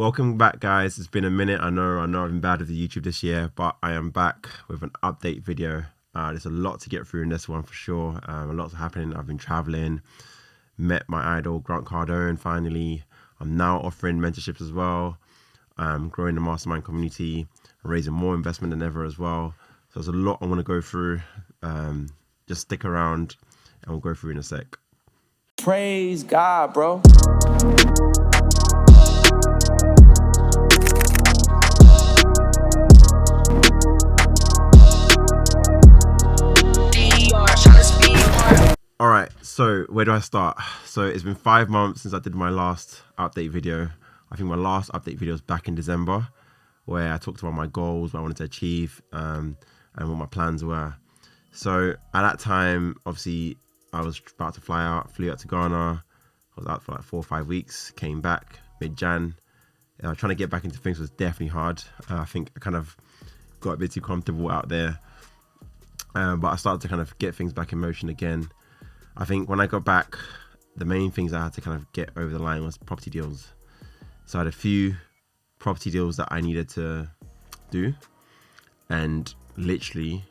Welcome back, guys. It's been a minute. I know I've been bad with the YouTube this year, but I am back with an update video. There's a lot to get through in this one for sure. A lot's happening. I've been traveling, met my idol Grant Cardone finally. I'm now offering mentorships as well, growing the mastermind community, raising more investment than ever as well. So there's a lot I want to go through. Just stick around and we'll go through in a sec. Praise God, bro. All right, so where do I start? So it's been 5 months since I did my last update video. I think my last update video was back in December, where I talked about my goals, what I wanted to achieve, and what my plans were. So at that time, obviously, I was about to flew out to Ghana. I was out for like 4 or 5 weeks, came back mid-Jan. Trying to get back into things was definitely hard. I think I kind of got a bit too comfortable out there. But I started to kind of get things back in motion again. I think when I got back, the main things I had to kind of get over the line was property deals. So I had a few property deals that I needed to do. And literally,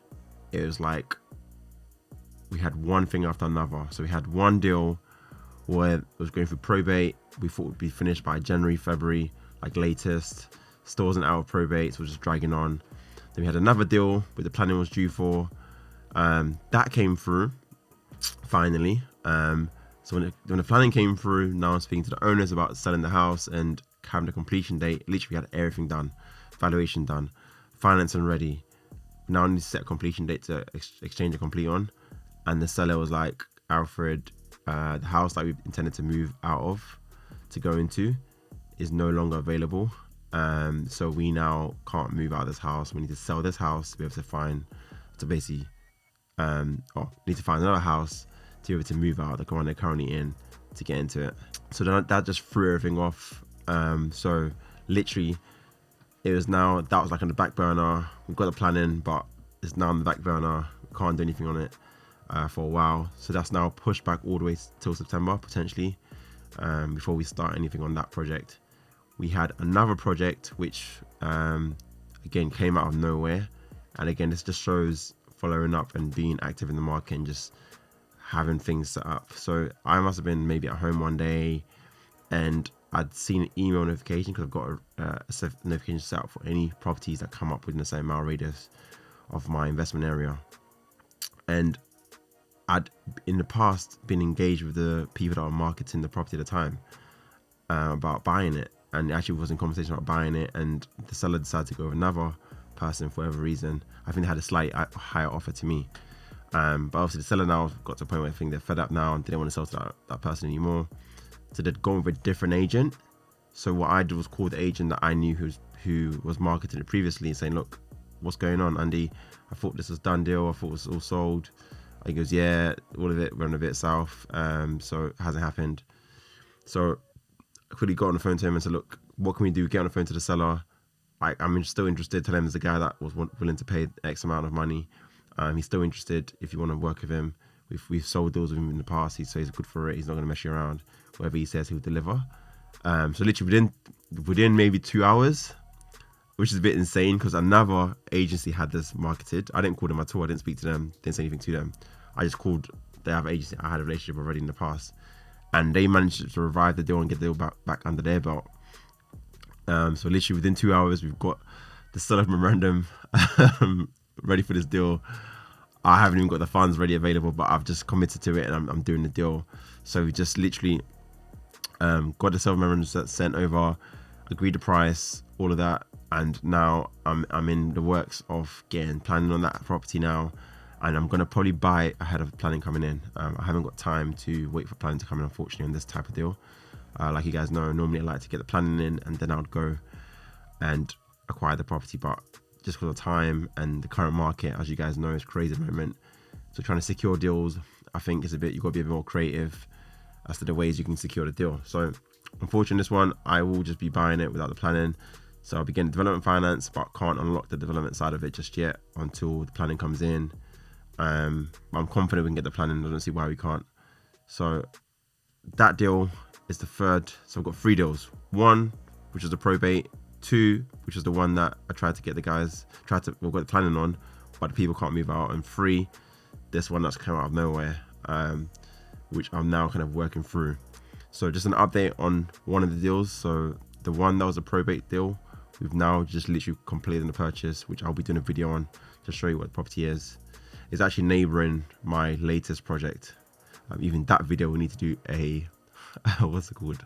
it was like we had one thing after another. So we had one deal where it was going through probate. We thought it would be finished by January, February, like latest. Still wasn't out of probate, so it was just dragging on. Then we had another deal where the planning was due for. That came through finally. So when the planning came through, now I'm speaking to the owners about selling the house and having the completion date. Literally, we had everything done, valuation done, financing ready. Now I need to set a completion date to exchange and complete on. And the seller was like, Alfred, the house that we intended to move out of to go into is no longer available. So we now can't move out of this house. We need to sell this house to be able to find another house to be able to move out the one they're currently in to get into it. So that just threw everything off. So literally, that was like on the back burner. We've got the planning, but it's now on the back burner. We can't do anything on it for a while. So that's now pushed back all the way till September potentially, before we start anything on that project. We had another project which again came out of nowhere, and again this just shows following up and being active in the market and just having things set up. So I must have been maybe at home one day and I'd seen an email notification because I've got a notification set up for any properties that come up within the same mile radius of my investment area. And I'd in the past been engaged with the people that were marketing the property at the time about buying it, and actually was in conversation about buying it, and the seller decided to go with another person for whatever reason. I think they had a slight higher offer to me, but obviously the seller now got to a point where I think they're fed up now and didn't want to sell to that person anymore, so they'd gone with a different agent. So what I did was call the agent that I knew who was marketing it previously and saying, look, what's going on, Andy? I thought this was done deal, I thought it was all sold. He goes, yeah, all of it went a bit south, so it hasn't happened. So I quickly got on the phone to him and said, look, what can we do? Get on the phone to the seller. I'm still interested. Tell him there's a guy that was willing to pay X amount of money. He's still interested if you want to work with him. We've sold deals with him in the past. He says he's good for it. He's not going to mess you around. Whatever he says, he'll deliver. So literally within maybe 2 hours, which is a bit insane because another agency had this marketed. I didn't call them at all. I didn't speak to them. Didn't say anything to them. I just called the other agency I had a relationship already in the past. And they managed to revive the deal and get the deal back under their belt. So literally within 2 hours, we've got the seller memorandum ready for this deal. I haven't even got the funds ready available, but I've just committed to it and I'm doing the deal. So we just literally got the seller memorandum sent over, agreed the price, all of that. And now I'm in the works of planning on that property now. And I'm going to probably buy it ahead of planning coming in. I haven't got time to wait for planning to come in, unfortunately, on this type of deal. Like you guys know, normally I like to get the planning in and then I would go and acquire the property. But just because of time and the current market, as you guys know, is crazy at the moment. So trying to secure deals, I think you've got to be a bit more creative as to the ways you can secure the deal. So unfortunately, this one, I will just be buying it without the planning. So I'll be getting development finance, but can't unlock the development side of it just yet until the planning comes in. I'm confident we can get the planning. I don't see why we can't. So that deal is the third. So I've got 3 deals. One which is the probate. 2, which is the one that I tried to get the guys, we've got planning on, but the people can't move out. And 3, this one that's come out of nowhere, which I'm now kind of working through. So just an update on one of the deals. So the one that was a probate deal, we've now just literally completed the purchase, which I'll be doing a video on to show you what the property is. It's actually neighboring my latest project. Even that video, we need to do a what's it called,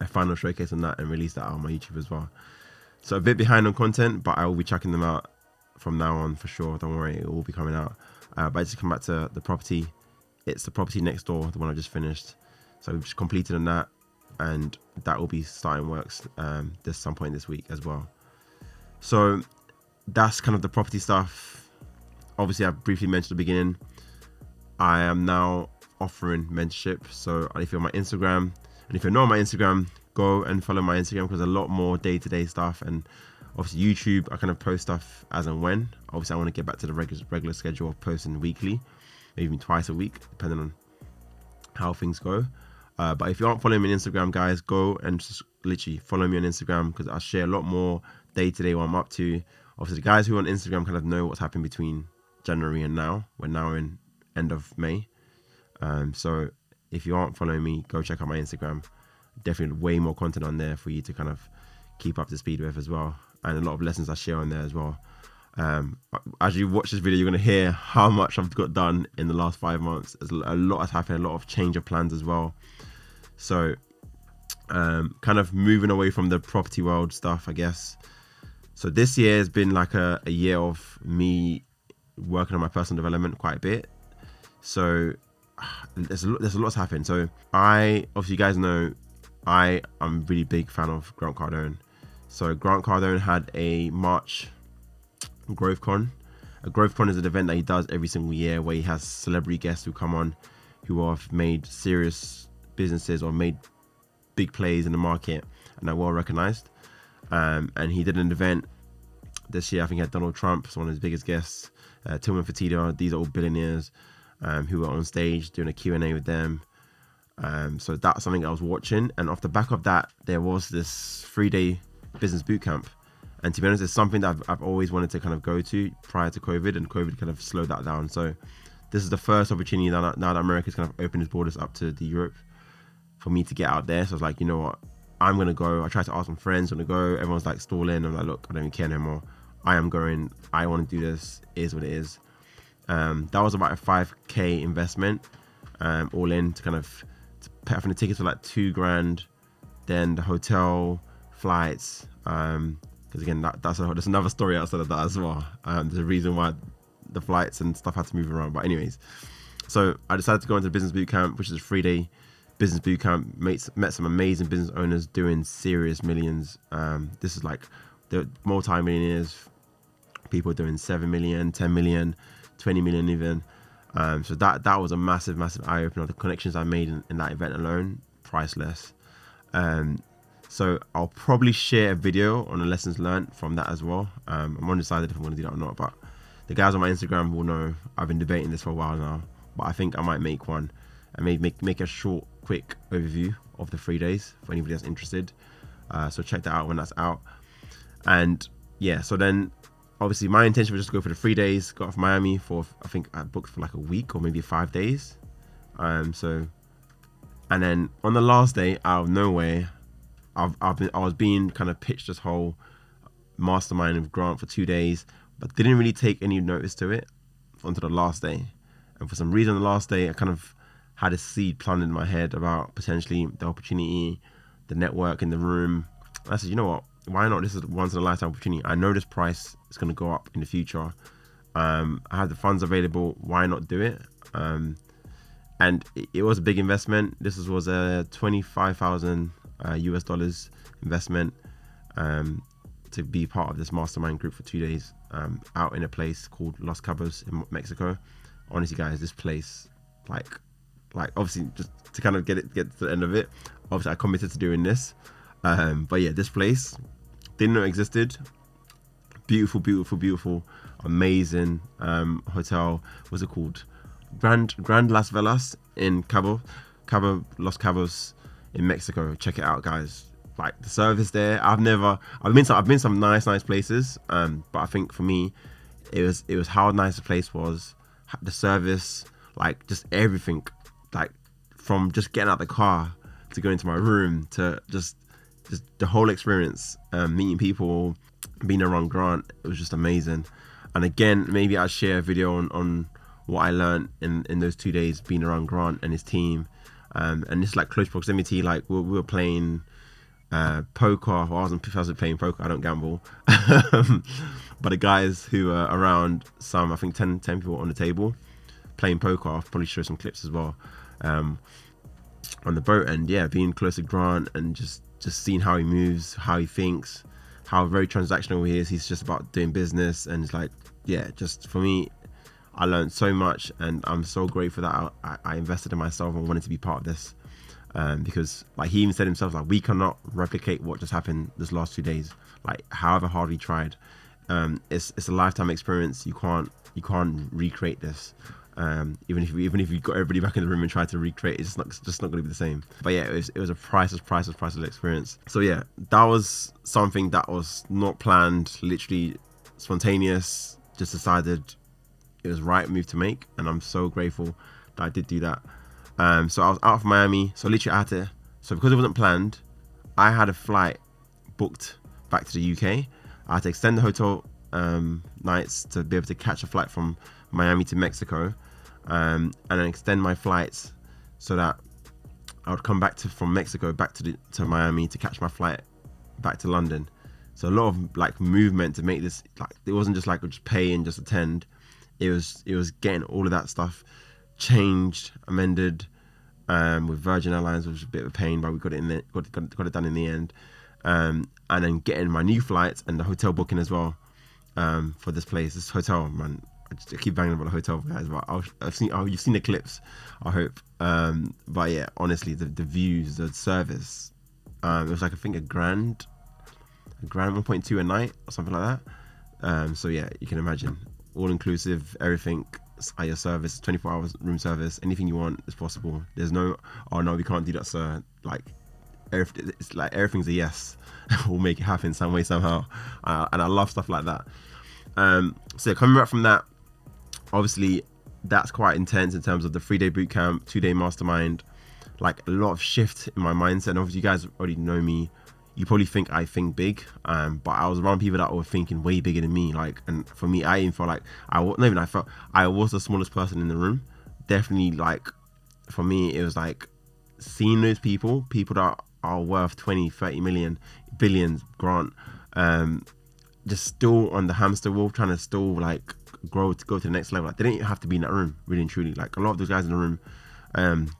a final showcase on that and release that out on my YouTube as well. So a bit behind on content, but I will be checking them out from now on for sure. Don't worry, it will be coming out. But I just come back to the property. It's the property next door, the one I just finished. So we've just completed on that, and that will be starting works this some point this week as well. So that's kind of the property stuff. Obviously, I briefly mentioned at the beginning, I am now offering mentorship. So if you're on my Instagram, and if you're not on my Instagram, go and follow my Instagram, because a lot more day-to-day stuff. And obviously YouTube, I kind of post stuff as and when. Obviously, I want to get back to the regular schedule of posting weekly, maybe even twice a week, depending on how things go. But if you aren't following me on Instagram, guys, go and just literally follow me on Instagram, because I share a lot more day-to-day what I'm up to. Obviously, the guys who are on Instagram kind of know what's happened between January and now. We're now in end of May. So if you aren't following me, go check out my Instagram. Definitely way more content on there for you to kind of keep up to speed with as well, and a lot of lessons I share on there as well. As you watch this video, you're going to hear how much I've got done in the last 5 months. There's a lot has happened, a lot of change of plans as well. So kind of moving away from the property world stuff, I guess. So this year has been like a year of me working on my personal development quite a bit. So there's a lot's happened. So obviously you guys know I'm a really big fan of Grant Cardone. So Grant Cardone had a March Growth Con. A Growth Con is an event that he does every single year, where he has celebrity guests who come on who have made serious businesses or made big plays in the market and are well recognized. And he did an event this year. I think he had Donald Trump as one of his biggest guests, Tillman Fertitta. These are all billionaires who were on stage doing a Q&A with them. So that's something I was watching, and off the back of that, there was this 3-day business bootcamp. And to be honest, it's something that I've always wanted to kind of go to prior to COVID, and COVID kind of slowed that down. So this is the first opportunity now that America's kind of opened its borders up to the Europe for me to get out there. So I was like, you know what, I'm going to go. I tried to ask my friends when to go. Everyone's like stalling. I'm like, look, I don't even care no more. I am going. I want to do this. It is what it is. That was about a 5K investment, all in, to kind of pay off the tickets for like $2,000, then the hotel, flights, because again that's another story outside of that as well. There's a reason why the flights and stuff had to move around, but anyways, so I decided to go into the business bootcamp, which is a 3-day business bootcamp. Met some amazing business owners doing serious millions. This is like the multi-millionaires, people doing 7 million, 10 million, 20 million even. So that was a massive eye opener. The connections I made in that event alone, priceless. So I'll probably share a video on the lessons learned from that as well. I'm undecided if I'm going to do that or not, but the guys on my Instagram will know I've been debating this for a while now. But I think I might make one and maybe make a short, quick overview of the 3 days for anybody that's interested. So check that out when that's out. And yeah, so then obviously my intention was just to go for the 3 days. Got off Miami for, I think I booked for like a week or maybe 5 days. And then on the last day, out of nowhere, I was being kind of pitched this whole mastermind with Grant for 2 days, but didn't really take any notice to it until the last day. And for some reason, the last day, I kind of had a seed planted in my head about potentially the opportunity, the network in the room. I said, you know what? Why not? This is a once in a lifetime opportunity. I know this price is going to go up in the future. I have the funds available. Why not do it? And it was a big investment. This was a $25,000 US dollars investment to be part of this mastermind group for 2 days out in a place called Los Cabos in Mexico. Honestly, guys, this place, like obviously just to kind of get to the end of it, obviously I committed to doing this. But yeah, this place, didn't know it existed. Beautiful, amazing hotel. What's it called? Grand Las Vegas in Cabo Los Cabos in Mexico. Check it out, guys. like the service there. I've been some nice places, but I think for me, it was how nice the place was, the service, like just everything, like from just getting out the car to going to my room to just the whole experience, meeting people, being around Grant. It was just amazing. And again, maybe I'll share a video on what I learned in those 2 days being around Grant and his team. And it's like close proximity. Like we were playing poker. Well, I wasn't playing poker. I don't gamble. But the guys who were around, I think 10 people on the table playing poker. I'll probably show some clips as well on the boat. And yeah, being close to Grant and just seeing how he moves, how he thinks, how very transactional he is. He's just about doing business, and it's like, yeah, just for me, I learned so much, and I'm so grateful that I invested in myself and wanted to be part of this, because like he even said himself, like, we cannot replicate what just happened this last 2 days, like however hard we tried. It's a lifetime experience. You can't recreate this. Even if you got everybody back in the room and tried to recreate, it's just not going to be the same. But yeah, it was a priceless experience. So yeah, that was something that was not planned, literally spontaneous. Just decided it was the right move to make, and I'm so grateful that I did do that. So I was out of Miami, so literally so because it wasn't planned, I had a flight booked back to the UK. I had to extend the hotel nights to be able to catch a flight from Miami to Mexico, and then extend my flights so that I would come back from Mexico back to Miami to catch my flight back to London. So a lot of like movement to make this, like, it wasn't just like just pay and just attend. It was getting all of that stuff changed, amended, with Virgin Airlines, which was a bit of a pain, but we got it done in the end. And then getting my new flights and the hotel booking as well, for this hotel, man. I keep banging about the hotel, guys, but you've seen the clips, I hope. But yeah, honestly, the views, the service, it was like, I think a grand 1.2 a night or something like that. So yeah, you can imagine, all inclusive, everything at your service, 24 hours room service, anything you want is possible. There's no, oh no, we can't do that, sir. Like, it's like everything's a yes. We'll make it happen some way, somehow. And I love stuff like that. So coming back from that, obviously that's quite intense in terms of the 3-day bootcamp, 2-day mastermind, like a lot of shift in my mindset. And obviously you guys already know me. You probably think I think big, but I was around people that were thinking way bigger than me. Like, and for me, I even felt like I was the smallest person in the room. Definitely, like, for me, it was like seeing those people that are worth 20, 30 million, billions, Grant, just still on the hamster wheel, trying to still like grow to go to the next level. Like, they didn't have to be in that room, really and truly. Like, a lot of those guys in the room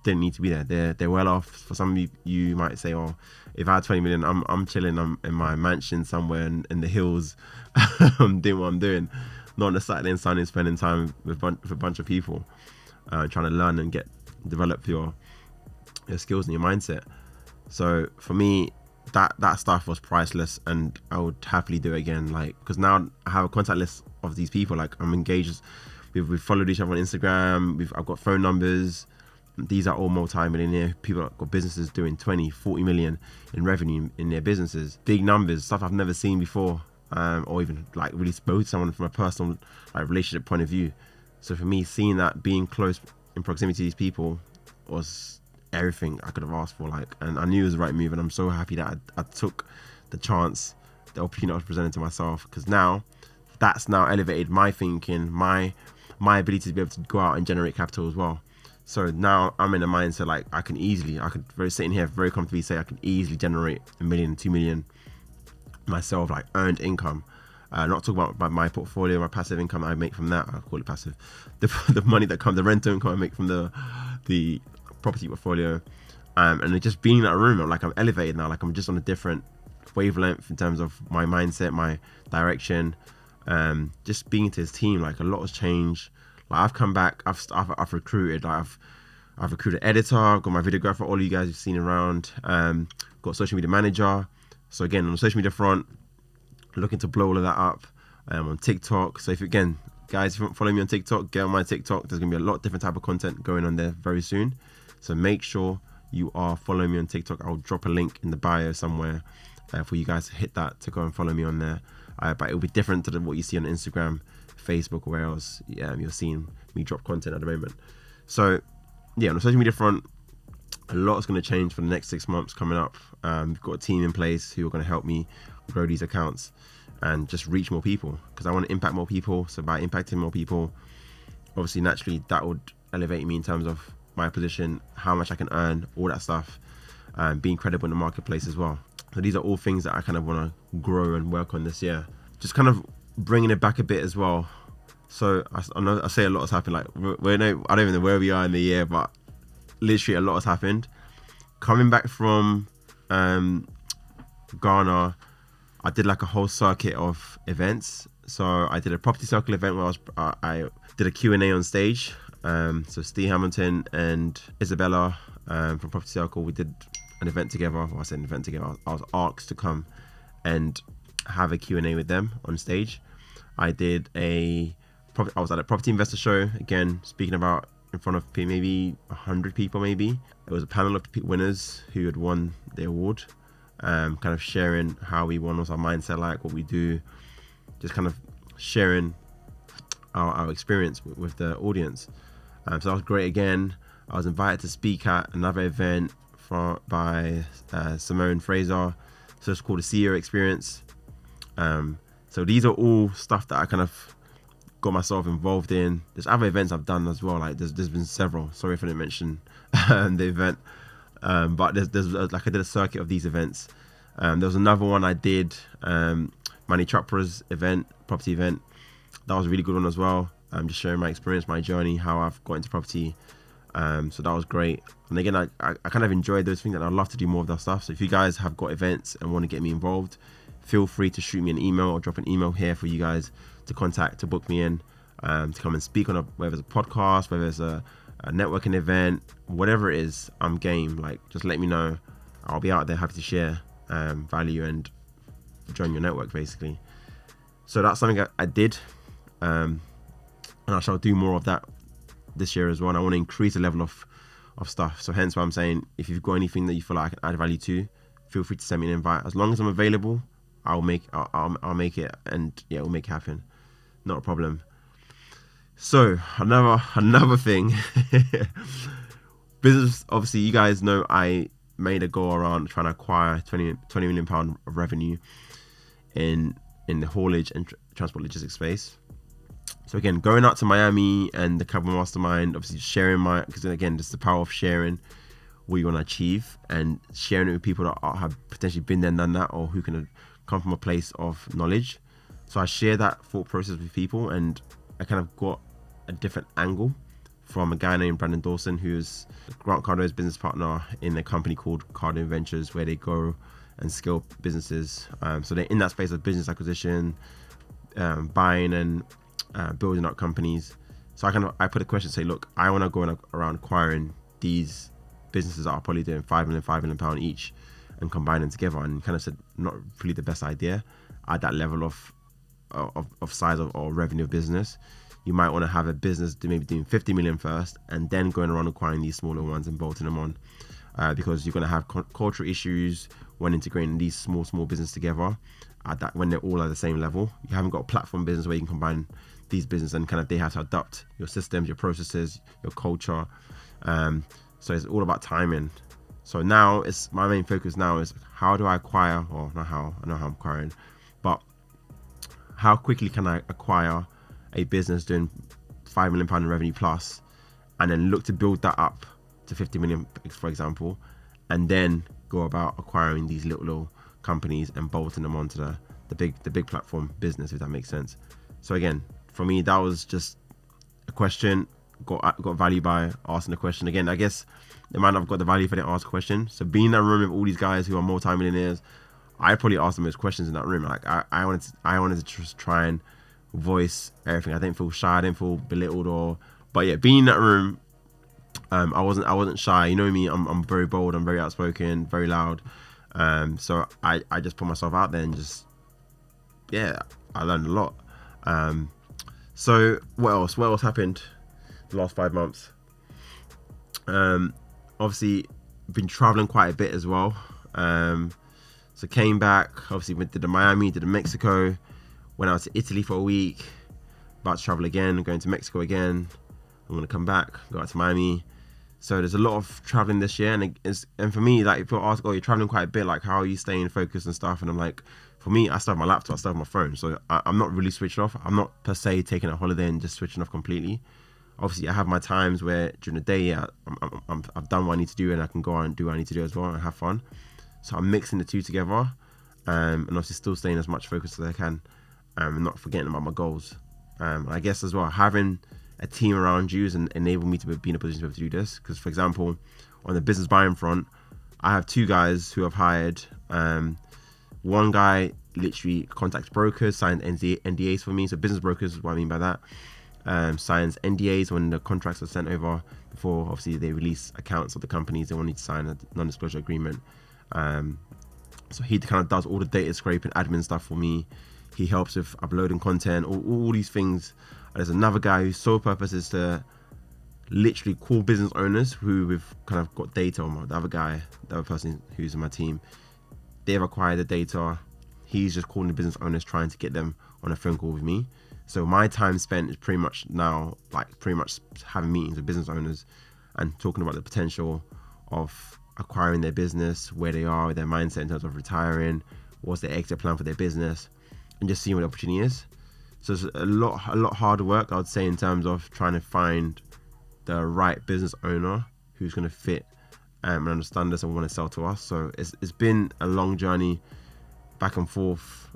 didn't need to be there. They're well off. For some of you might say, oh, if I had 20 million, I'm chilling, I'm in my mansion somewhere in the hills, I'm doing what I'm doing, not on a Saturday and Sunday spending time with a bunch of people, trying to learn and develop your skills and your mindset. So for me, that stuff was priceless, and I would happily do it again. Like, because now I have a contact list of these people. Like, I'm engaged. We've followed each other on Instagram. I've got phone numbers. These are all multi-millionaire people that got businesses doing 20, 40 million in revenue in their businesses. Big numbers, stuff I've never seen before, or even like really spoke to someone from a personal like relationship point of view. So for me, seeing that, being close in proximity to these people was everything I could have asked for. Like, and I knew it was the right move, and I'm so happy that I took the chance, the opportunity I was presented to myself, because now that's now elevated my thinking, my ability to be able to go out and generate capital as well. So now I'm in a mindset like I could sitting here very comfortably say I could easily generate 1 million, 2 million myself, like earned income. Not talking about my portfolio, my passive income I make from that. I call it passive. The money that comes, the rental income I make from the property portfolio, and it just being in that room, I'm elevated now. Like, I'm just on a different wavelength in terms of my mindset, my direction. Just being to his team, like, a lot has changed. Like, I've come back, I've recruited, like, I've recruited editor, I've got my videographer, all you guys you've seen around, got social media manager. So again, on the social media front, looking to blow all of that up, on TikTok. So if you don't follow me on TikTok, get on my TikTok. There's gonna be a lot of different type of content going on there very soon. So make sure you are following me on TikTok, I'll drop a link in the bio somewhere for you guys to hit that to go and follow me on there. But it'll be different to what you see on Instagram, Facebook, or where else you're seeing me drop content at the moment. So yeah, on the social media front, a lot is going to change for the next 6 months coming up. We've got a team in place who are going to help me grow these accounts and just reach more people, because I want to impact more people. So by impacting more people, obviously naturally that would elevate me in terms of my position, how much I can earn, all that stuff, being credible in the marketplace as well. So these are all things that I kind of want to grow and work on this year. Just kind of bringing it back a bit as well. So I know I say a lot has happened. Like I don't even know where we are in the year, but literally a lot has happened. Coming back from Ghana, I did like a whole circuit of events. So I did a property circle event where I did a Q&A on stage. So Steve Hamilton and Isabella from Property Circle, we did an event together. Well, I said an event together. I was asked to come and have a Q&A with them on stage. I was at a property investor show, again, speaking about in front of maybe 100 people maybe. It was a panel of winners who had won the award, kind of sharing how we won, what's our mindset like, what we do, just kind of sharing our experience with the audience. So that was great again. I was invited to speak at another event by Simone Fraser. So it's called the CEO Experience. So these are all stuff that I kind of got myself involved in. There's other events I've done as well. Like there's been several. Sorry if I didn't mention the event. But there's like I did a circuit of these events. There was another one I did, Mani Chopra's event, property event. That was a really good one as well. Just sharing my experience, my journey, how I've got into property. So that was great. And again, I kind of enjoyed those things, and I'd love to do more of that stuff. So if you guys have got events and want to get me involved, feel free to shoot me an email or drop an email here for you guys to contact, to book me in, to come and speak on whether it's a podcast, whether it's a networking event, whatever it is, I'm game. Like, just let me know. I'll be out there happy to share value and join your network, basically. So that's something I did. And I shall do more of that this year as well. And I want to increase the level of stuff. So hence why I'm saying, if you've got anything that you feel like I can add value to, feel free to send me an invite. As long as I'm available, I'll make it, and yeah, we'll make it happen. Not a problem. So another thing, business. Obviously, you guys know I made a goal around trying to acquire 20 million pound of revenue in the haulage and transport logistics space. So again, going out to Miami and the Carbon Mastermind, obviously sharing because again, just the power of sharing what you want to achieve and sharing it with people that have potentially been there and done that, or who can come from a place of knowledge. So I share that thought process with people, and I kind of got a different angle from a guy named Brandon Dawson, who's Grant Cardone's business partner in a company called Cardone Ventures, where they go and scale businesses. So they're in that space of business acquisition, buying and building up companies. So I put a question, say, look, I want to go around acquiring these businesses that are probably doing £5 million pound each and combine them together, and kind of said, not really the best idea at that level of size or revenue of business. You might want to have a business maybe doing 50 million first, and then going around acquiring these smaller ones and bolting them on, because you're going to have cultural issues when integrating these small businesses together when they're all at the same level. You haven't got a platform business where you can combine these businesses, and kind of they have to adapt your systems, your processes, your culture. So it's all about timing. So now my main focus now is how do I acquire, or not how, I know how I'm acquiring, but how quickly can I acquire a business doing £5 million in revenue plus, and then look to build that up to 50 million, for example, and then go about acquiring these little companies and bolting them onto the big platform business, if that makes sense. So again, for me, that was just a question. Got value by asking the question. Again, I guess they might not have got the value if I didn't ask a question. So being in that room with all these guys who are multi-millionaires, I probably asked the most questions in that room. Like I wanted to just try and voice everything. I didn't feel shy. I didn't feel belittled but yeah, being in that room, I wasn't shy. You know me. I'm very bold. I'm very outspoken, very loud. So I just put myself out there and just, yeah, I learned a lot. So what else happened the last 5 months? Obviously been traveling quite a bit as well. So came back, obviously went to Miami, did Mexico, went out to Italy for a week, about to travel again, going to Mexico again. I'm gonna come back, go out to Miami. So there's a lot of traveling this year, and for me, like, if people ask, oh, you're traveling quite a bit, like, how are you staying focused and stuff? And I'm like, for me, I still have my laptop, I still have my phone, so I'm not really switched off. I'm not per se taking a holiday and just switching off completely. Obviously, I have my times where during the day, I've done what I need to do, and I can go out and do what I need to do as well and have fun. So I'm mixing the two together, and obviously still staying as much focused as I can, and not forgetting about my goals. I guess as well, having a team around you and enable me to be in a position to be able to do this. Because, for example, on the business buying front, I have 2 guys who I've hired. One guy literally contacts brokers, signs NDAs for me. So business brokers is what I mean by that. Signs NDAs when the contracts are sent over before, obviously, they release accounts of the companies. They want you to sign a non-disclosure agreement. So he kind of does all the data scraping, admin stuff for me. He helps with uploading content, all these things. There's another guy whose sole purpose is to literally call business owners who we've kind of got data on. The other person who's in my team, they've acquired the data. He's just calling the business owners, trying to get them on a phone call with me. So my time spent is pretty much now, like, pretty much having meetings with business owners and talking about the potential of acquiring their business, where they are, their mindset in terms of retiring, what's their exit plan for their business, and just seeing what the opportunity is. So it's a lot harder work, I would say, in terms of trying to find the right business owner who's going to fit and understand us and want to sell to us. So it's been a long journey back and forth.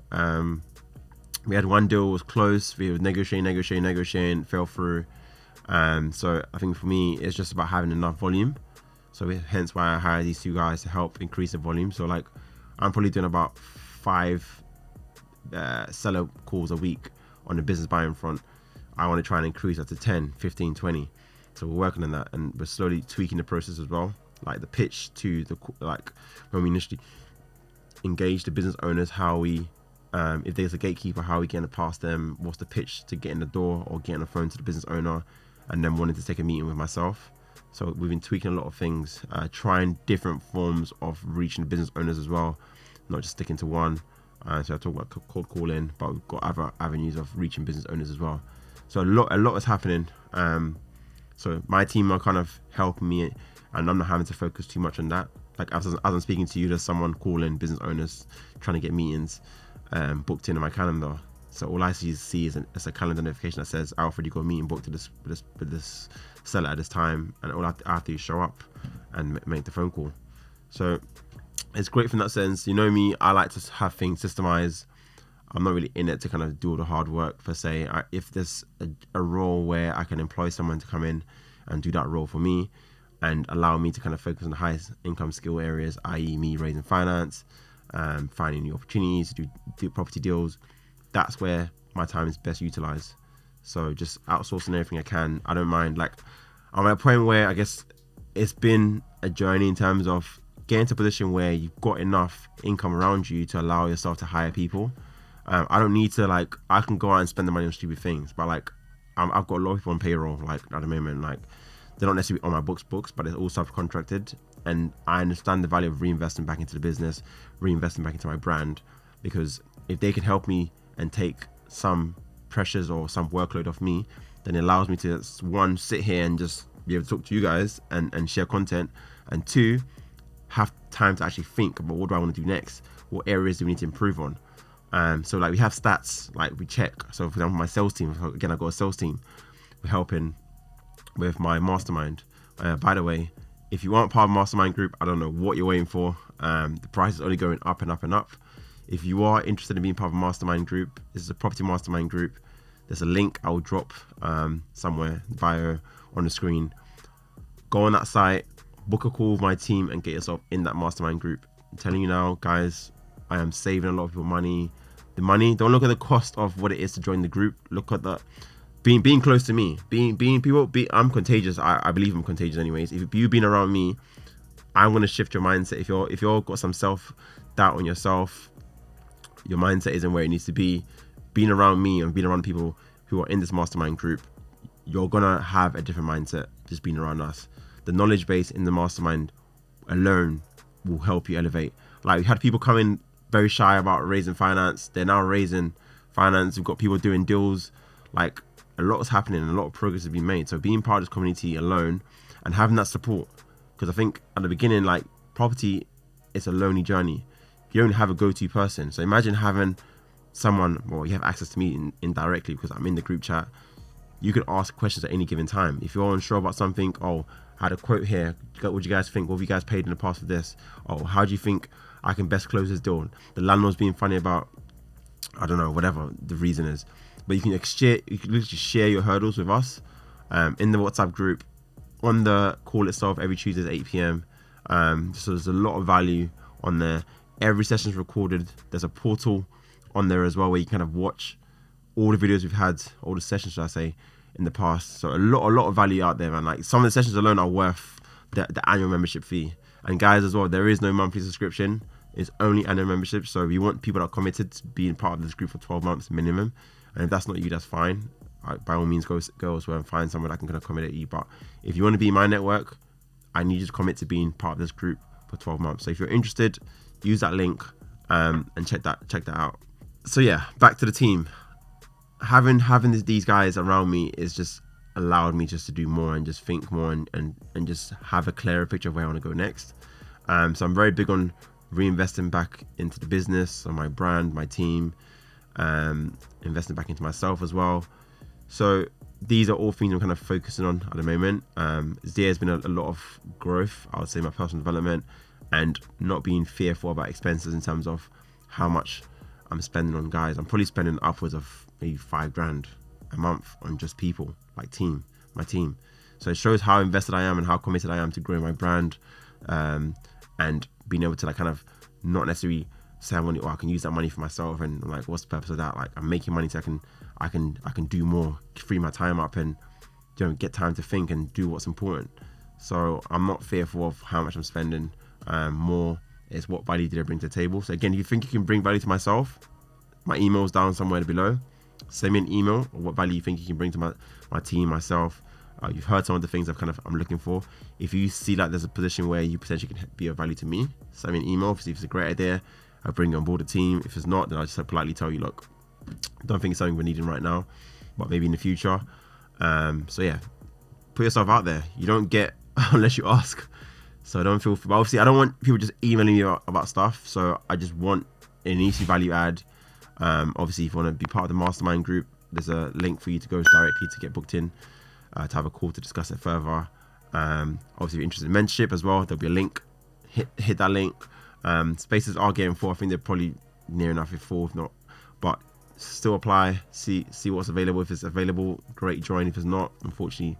We had one deal was close. We were negotiating, fell through. So I think for me, it's just about having enough volume. So hence why I hired these 2 guys to help increase the volume. So, like, I'm probably doing about 5 seller calls a week on the business buying front. I want to try and increase that to 10, 15, 20. So we're working on that, and we're slowly tweaking the process as well. Like the pitch to when we initially engage the business owners, how we, if there's a gatekeeper, how we get past them, what's the pitch to get in the door or get on the phone to the business owner, and then wanting to take a meeting with myself. So we've been tweaking a lot of things, trying different forms of reaching business owners as well, not just sticking to one. So I talk about cold calling, but we've got other avenues of reaching business owners as well. So a lot is happening. So my team are kind of helping me, and I'm not having to focus too much on that. Like as I'm speaking to you, there's someone calling business owners, trying to get meetings booked in my calendar. So all I see is a calendar notification that says, Alfred, you got a meeting booked with this seller at this time, and all I have to do is show up and make the phone call. So it's great from that sense. You know me, I like to have things systemized. I'm not really in it to kind of do all the hard work per se. If there's a role where I can employ someone to come in and do that role for me and allow me to kind of focus on the highest income skill areas, i.e. me raising finance, finding new opportunities to do property deals, that's where my time is best utilized. So just outsourcing everything I can. I don't mind. Like, I'm at a point where I guess it's been a journey in terms of getting to a position where you've got enough income around you to allow yourself to hire people. I don't need to, like, I can go out and spend the money on stupid things, but like I've got a lot of people on payroll, like at the moment, like they're not necessarily on my books, but it's all subcontracted, and I understand the value of reinvesting back into the business, reinvesting back into my brand, because if they can help me and take some pressures or some workload off me, then it allows me to, 1, sit here and just be able to talk to you guys and share content, and 2, have time to actually think about what do I want to do next, what areas do we need to improve on. So like we have stats, like we check. So for example, my sales team, again, I got a sales team, we're helping with my mastermind. By the way, if you aren't part of mastermind group, I don't know what you're waiting for. The price is only going up and up and up. If you are interested in being part of a mastermind group, this is a property mastermind group. There's a link I will drop somewhere, bio on the screen. Go on that site, book a call with my team and get yourself in that mastermind group. I'm telling you now, guys, I am saving a lot of people money. The money, don't look at the cost of what it is to join the group. Look at the being close to me, being people. I'm contagious. I believe I'm contagious anyways. If you've been around me, I'm gonna shift your mindset. If you're got some self doubt on yourself, your mindset isn't where it needs to be. Being around me and being around people who are in this mastermind group, you're gonna have a different mindset just being around us. The knowledge base in the mastermind alone will help you elevate. Like, we had people come in very shy about raising finance. They're now raising finance. We've got people doing deals. Like, a lot is happening and a lot of progress has been made. So being part of this community alone and having that support, because I think at the beginning, like, property, it's a lonely journey. You don't have a go-to person. So imagine having someone, well, you have access to me indirectly because I'm in the group chat. You can ask questions at any given time. If you're unsure about something, oh, I had a quote here. What do you guys think? What have you guys paid in the past for this? Oh, how do you think I can best close this deal? The landlord's being funny about, I don't know, whatever the reason is. But you can literally share your hurdles with us in the WhatsApp group, on the call itself every Tuesday at 8 p.m. So there's a lot of value on there. Every session is recorded. There's a portal on there as well where you kind of watch all the videos we've had, all the sessions, should I say, in the past. So a lot of value out there, man. Like, some of the sessions alone are worth the annual membership fee. And guys, as well, there is no monthly subscription. It's only annual membership. So we want people that are committed to being part of this group for 12 months minimum. And if that's not you, that's fine. By all means, go elsewhere and find someone that can accommodate you. But if you want to be in my network, I need you to commit to being part of this group for 12 months. So if you're interested, use that link and check that out. So yeah, back to the team. Having these guys around me is just allowed me just to do more and just think more and just have a clearer picture of where I want to go next. So I'm very big on reinvesting back into the business, on my brand, my team, investing back into myself as well. So these are all things I'm kind of focusing on at the moment. There has been a lot of growth, I would say, my personal development, and not being fearful about expenses in terms of how much I'm spending on guys. I'm probably spending upwards of maybe $5,000 a month on just people, like my team. So it shows how invested I am and how committed I am to growing my brand, and being able to, like, kind of not necessarily say I can use that money for myself, and I'm like, what's the purpose of that? Like, I'm making money so I can do more, free my time up, and, you know, get time to think and do what's important. So I'm not fearful of how much I'm spending. More is what value did I bring to the table. So again, if you think you can bring value to myself, my email's down somewhere below. Send me an email of what value you think you can bring to my team, myself. You've heard some of the things I'm looking for. If you see that there's a position where you potentially can be of value to me, send me an email. If it's a great idea, I'll bring you on board the team. If it's not, then I'll just politely tell you, look, don't think it's something we're needing right now, but maybe in the future. So yeah, put yourself out there. You don't get unless you ask. So don't feel, but obviously I don't want people just emailing me about stuff. So I just want an easy value add. Obviously, if you want to be part of the mastermind group, there's a link for you to go directly to get booked in, to have a call to discuss it further. Obviously, if you're interested in mentorship as well, there'll be a link. Hit that link. Spaces are getting full. I think they're probably near enough, if full, if not. But still apply. See what's available. If it's available, great, join. If it's not, unfortunately,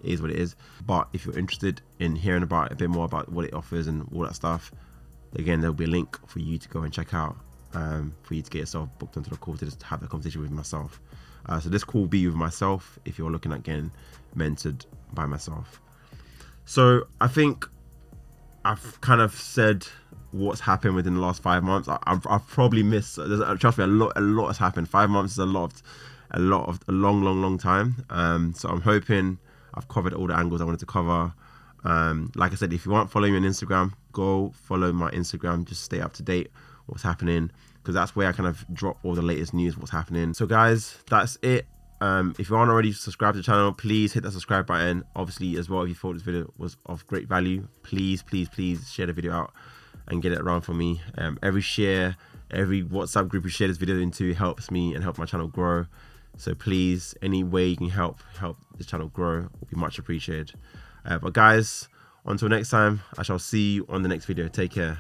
it is what it is. But if you're interested in hearing about a bit more about what it offers and all that stuff, again, there'll be a link for you to go and check out, for you to get yourself booked onto the call to just have that conversation with myself. So this call will be with myself if you're looking at getting mentored by myself. So I think I've kind of said what's happened within the last 5 months. I've probably missed. Trust me, a lot has happened. 5 months is a long time. So I'm hoping I've covered all the angles I wanted to cover. Like I said, if you aren't following me on Instagram, go follow my Instagram. Just stay up to date what's happening, because that's where I kind of drop all the latest news, what's happening. So guys, that's it. If you aren't already subscribed to the channel, please hit that subscribe button. Obviously as well, if you thought this video was of great value, please share the video out and get it around for me. Every share, every WhatsApp group you share this video into helps me and help my channel grow. So please, any way you can help the channel grow will be much appreciated. But guys, until next time, I shall see you on the next video. Take care.